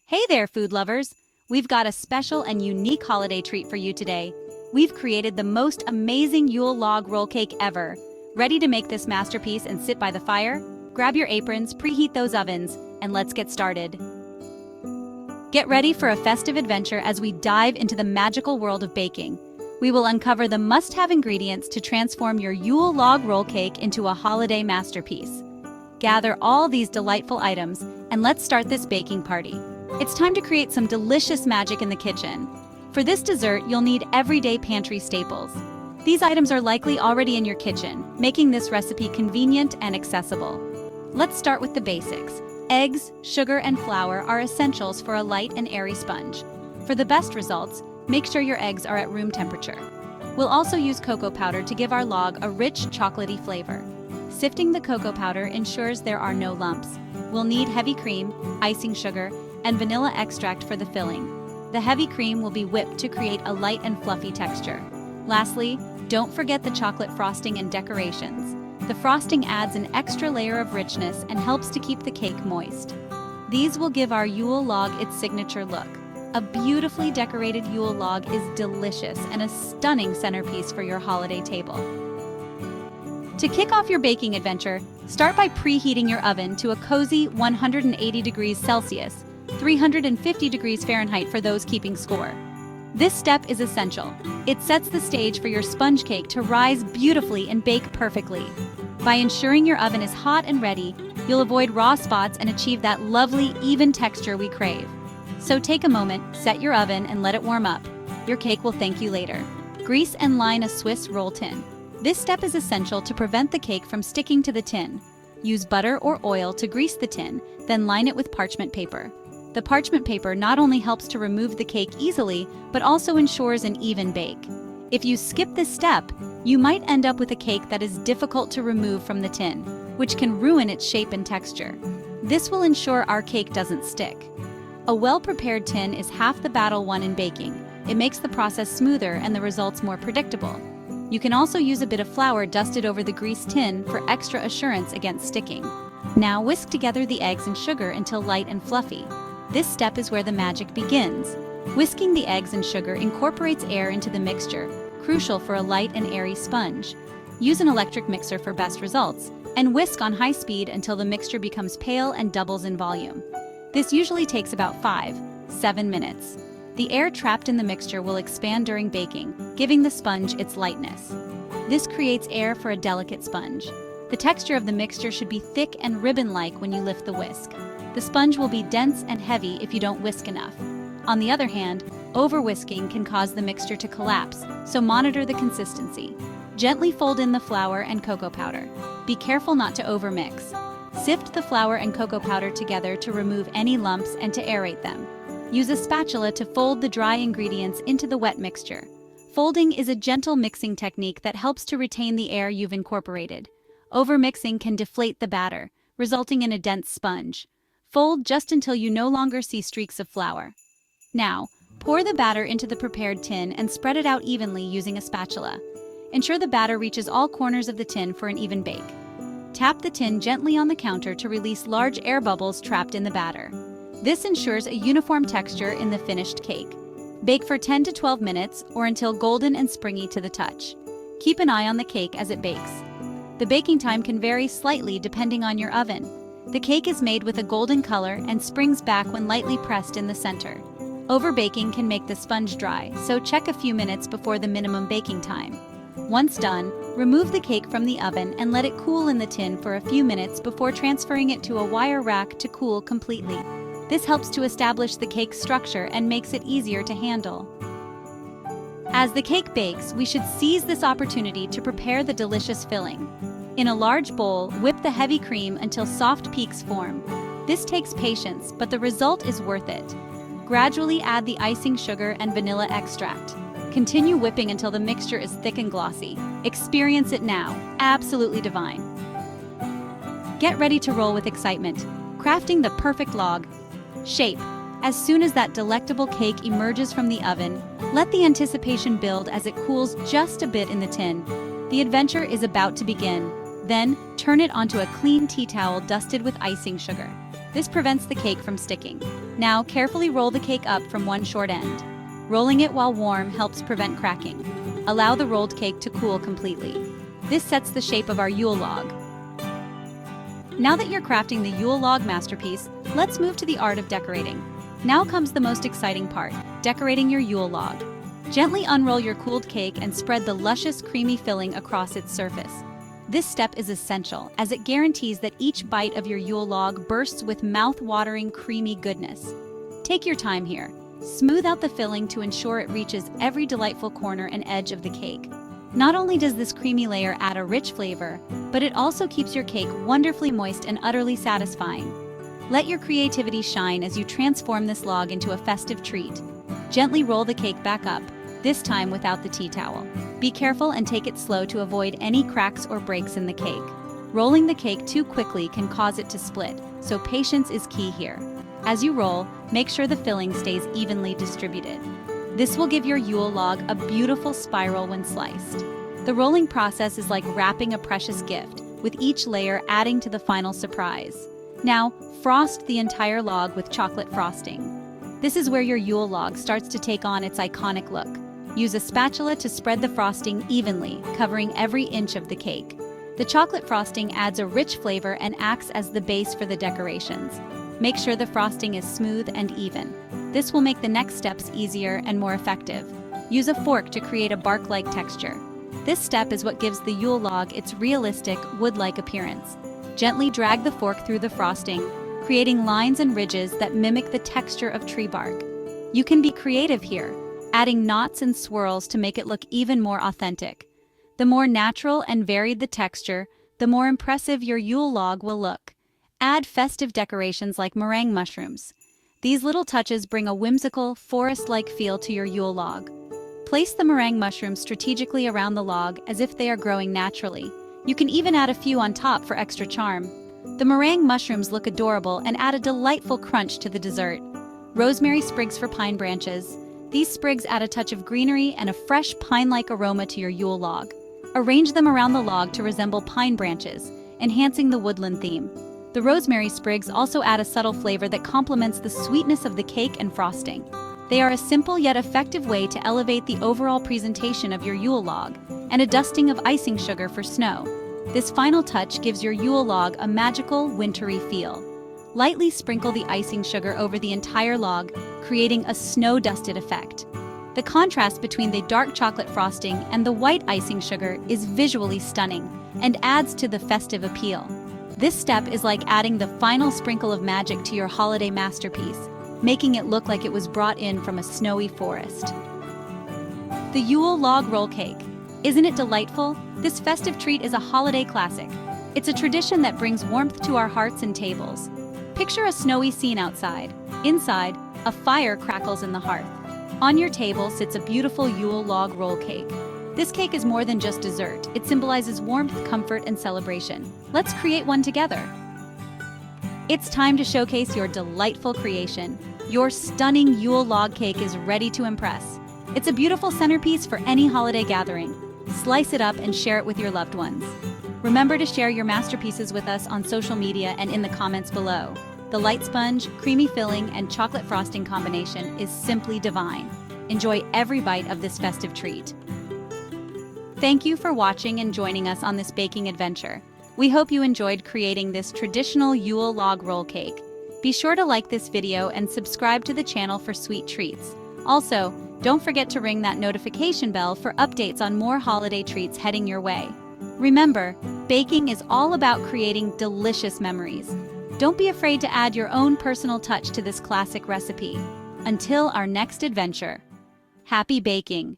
Hey there, food lovers! We've got a special and unique holiday treat for you today. We've created the most amazing Yule Log Roll Cake ever. Ready to make this masterpiece and sit by the fire? Grab your aprons, preheat those ovens, and let's get started. Get ready for a festive adventure as we dive into the magical world of baking. We will uncover the must-have ingredients to transform your Yule Log Roll Cake into a holiday masterpiece. Gather all these delightful items, and let's start this baking party. It's time to create some delicious magic in the kitchen. For this dessert, you'll need everyday pantry staples. These items are likely already in your kitchen, making this recipe convenient and accessible. Let's start with the basics. Eggs, sugar, and flour are essentials for a light and airy sponge. For the best results, make sure your eggs are at room temperature. We'll also use cocoa powder to give our log a rich, chocolatey flavor. Sifting the cocoa powder ensures there are no lumps. We'll need heavy cream, icing sugar, and vanilla extract for the filling. The heavy cream will be whipped to create a light and fluffy texture. Lastly, don't forget the chocolate frosting and decorations. The frosting adds an extra layer of richness and helps to keep the cake moist. These will give our Yule log its signature look. A beautifully decorated Yule log is delicious and a stunning centerpiece for your holiday table. To kick off your baking adventure, start by preheating your oven to a cozy 180 degrees Celsius, 350 degrees Fahrenheit for those keeping score. This step is essential. It sets the stage for your sponge cake to rise beautifully and bake perfectly. By ensuring your oven is hot and ready, you'll avoid raw spots and achieve that lovely, even texture we crave. So take a moment, set your oven, and let it warm up. Your cake will thank you later. Grease and line a Swiss roll tin. This step is essential to prevent the cake from sticking to the tin. Use butter or oil to grease the tin, then line it with parchment paper. The parchment paper not only helps to remove the cake easily, but also ensures an even bake. If you skip this step, you might end up with a cake that is difficult to remove from the tin, which can ruin its shape and texture. This will ensure our cake doesn't stick. A well-prepared tin is half the battle won in baking. It makes the process smoother and the results more predictable. You can also use a bit of flour dusted over the greased tin for extra assurance against sticking. Now whisk together the eggs and sugar until light and fluffy. This step is where the magic begins. Whisking the eggs and sugar incorporates air into the mixture, crucial for a light and airy sponge. Use an electric mixer for best results, and whisk on high speed until the mixture becomes pale and doubles in volume. This usually takes about 5-7 minutes. The air trapped in the mixture will expand during baking, giving the sponge its lightness. This creates air for a delicate sponge. The texture of the mixture should be thick and ribbon-like when you lift the whisk. The sponge will be dense and heavy if you don't whisk enough. On the other hand, over-whisking can cause the mixture to collapse, so monitor the consistency. Gently fold in the flour and cocoa powder. Be careful not to overmix. Sift the flour and cocoa powder together to remove any lumps and to aerate them. Use a spatula to fold the dry ingredients into the wet mixture. Folding is a gentle mixing technique that helps to retain the air you've incorporated. Overmixing can deflate the batter, resulting in a dense sponge. Fold just until you no longer see streaks of flour. Now, pour the batter into the prepared tin and spread it out evenly using a spatula. Ensure the batter reaches all corners of the tin for an even bake. Tap the tin gently on the counter to release large air bubbles trapped in the batter. This ensures a uniform texture in the finished cake. Bake for 10 to 12 minutes or until golden and springy to the touch. Keep an eye on the cake as it bakes. The baking time can vary slightly depending on your oven. The cake is made with a golden color and springs back when lightly pressed in the center. Overbaking can make the sponge dry, so check a few minutes before the minimum baking time. Once done, remove the cake from the oven and let it cool in the tin for a few minutes before transferring it to a wire rack to cool completely. This helps to establish the cake's structure and makes it easier to handle. As the cake bakes, we should seize this opportunity to prepare the delicious filling. In a large bowl, whip the heavy cream until soft peaks form. This takes patience, but the result is worth it. Gradually add the icing sugar and vanilla extract. Continue whipping until the mixture is thick and glossy. Experience it now. Absolutely divine. Get ready to roll with excitement. Crafting the perfect log shape. As soon as that delectable cake emerges from the oven, let the anticipation build as it cools just a bit in the tin. The adventure is about to begin. Then, turn it onto a clean tea towel dusted with icing sugar. This prevents the cake from sticking. Now, carefully roll the cake up from one short end. Rolling it while warm helps prevent cracking. Allow the rolled cake to cool completely. This sets the shape of our Yule log. Now that you're crafting the Yule log masterpiece, let's move to the art of decorating. Now comes the most exciting part, decorating your Yule log. Gently unroll your cooled cake and spread the luscious, creamy filling across its surface. This step is essential, as it guarantees that each bite of your Yule log bursts with mouth-watering, creamy goodness. Take your time here. Smooth out the filling to ensure it reaches every delightful corner and edge of the cake. Not only does this creamy layer add a rich flavor, but it also keeps your cake wonderfully moist and utterly satisfying. Let your creativity shine as you transform this log into a festive treat. Gently roll the cake back up, this time without the tea towel. Be careful and take it slow to avoid any cracks or breaks in the cake. Rolling the cake too quickly can cause it to split, so patience is key here. As you roll, make sure the filling stays evenly distributed. This will give your Yule log a beautiful spiral when sliced. The rolling process is like wrapping a precious gift, with each layer adding to the final surprise. Now, frost the entire log with chocolate frosting. This is where your Yule log starts to take on its iconic look. Use a spatula to spread the frosting evenly, covering every inch of the cake. The chocolate frosting adds a rich flavor and acts as the base for the decorations. Make sure the frosting is smooth and even. This will make the next steps easier and more effective. Use a fork to create a bark-like texture. This step is what gives the Yule log its realistic, wood-like appearance. Gently drag the fork through the frosting, creating lines and ridges that mimic the texture of tree bark. You can be creative here, adding knots and swirls to make it look even more authentic. The more natural and varied the texture, the more impressive your Yule log will look. Add festive decorations like meringue mushrooms. These little touches bring a whimsical, forest-like feel to your Yule log. Place the meringue mushrooms strategically around the log as if they are growing naturally. You can even add a few on top for extra charm. The meringue mushrooms look adorable and add a delightful crunch to the dessert. Rosemary sprigs for pine branches. These sprigs add a touch of greenery and a fresh pine-like aroma to your Yule log. Arrange them around the log to resemble pine branches, enhancing the woodland theme. The rosemary sprigs also add a subtle flavor that complements the sweetness of the cake and frosting. They are a simple yet effective way to elevate the overall presentation of your Yule log, and a dusting of icing sugar for snow. This final touch gives your Yule log a magical, wintry feel. Lightly sprinkle the icing sugar over the entire log, creating a snow-dusted effect. The contrast between the dark chocolate frosting and the white icing sugar is visually stunning and adds to the festive appeal. This step is like adding the final sprinkle of magic to your holiday masterpiece, making it look like it was brought in from a snowy forest. The Yule Log Roll Cake. Isn't it delightful? This festive treat is a holiday classic. It's a tradition that brings warmth to our hearts and tables. Picture a snowy scene outside. Inside, a fire crackles in the hearth. On your table sits a beautiful Yule Log Roll Cake. This cake is more than just dessert. It symbolizes warmth, comfort, and celebration. Let's create one together. It's time to showcase your delightful creation. Your stunning Yule Log Cake is ready to impress. It's a beautiful centerpiece for any holiday gathering. Slice it up and share it with your loved ones. Remember to share your masterpieces with us on social media and in the comments below. The light sponge, creamy filling, and chocolate frosting combination is simply divine. Enjoy every bite of this festive treat. Thank you for watching and joining us on this baking adventure. We hope you enjoyed creating this traditional Yule Log Roll Cake. Be sure to like this video and subscribe to the channel for sweet treats. Also, don't forget to ring that notification bell for updates on more holiday treats heading your way. Remember, baking is all about creating delicious memories. Don't be afraid to add your own personal touch to this classic recipe. Until our next adventure, happy baking!